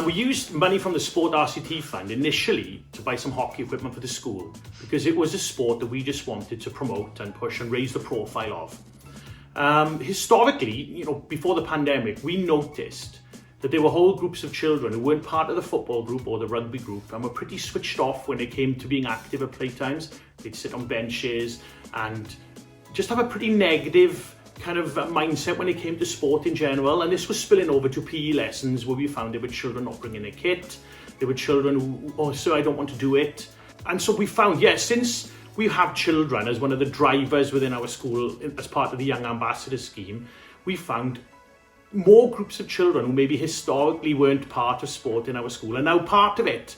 We used money from the Sport RCT fund initially to buy some hockey equipment for the school because it was a sport that we just wanted to promote and push and raise the profile of. Historically, before the pandemic, we noticed that there were whole groups of children who weren't part of the football group or the rugby group and were pretty switched off when it came to being active at playtimes. They'd sit on benches and just have a pretty negative kind of mindset when it came to sport in general, and this was spilling over to PE lessons where we found there were children not bringing a kit, there were children who, oh sir, I don't want to do it. And so we found, since we have children as one of the drivers within our school as part of the Young Ambassador scheme, we found more groups of children who maybe historically weren't part of sport in our school are now part of it.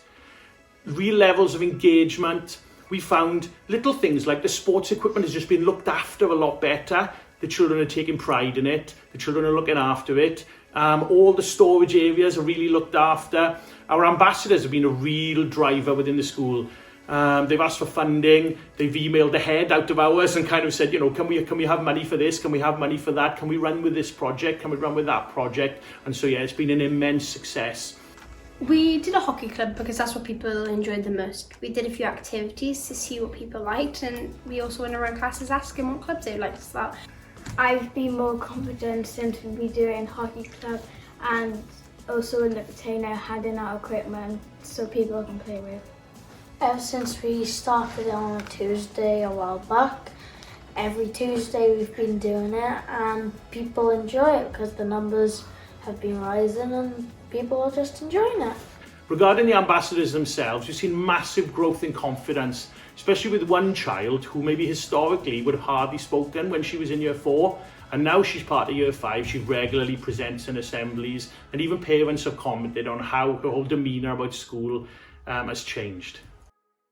Real levels of engagement. We found little things like the sports equipment has just been looked after a lot better. The children are taking pride in it. The children are looking after it. All the storage areas are really looked after. Our ambassadors have been a real driver within the school. They've asked for funding. They've emailed the head out of hours and kind of said, can we have money for this? Can we have money for that? Can we run with this project? Can we run with that project? And so, it's been an immense success. We did a hockey club because that's what people enjoyed the most. We did a few activities to see what people liked, and we also went around classes asking what clubs they liked to start. I've been more confident since we do it in hockey club and also in the container handing out equipment so people can play with. Ever since we started it on a Tuesday a while back, every Tuesday we've been doing it and people enjoy it because the numbers have been rising and people are just enjoying it. Regarding the ambassadors themselves, we've seen massive growth in confidence, especially with one child who maybe historically would have hardly spoken when she was in year 4, and now she's part of year 5. She regularly presents in assemblies, and even parents have commented on how her whole demeanour about school has changed.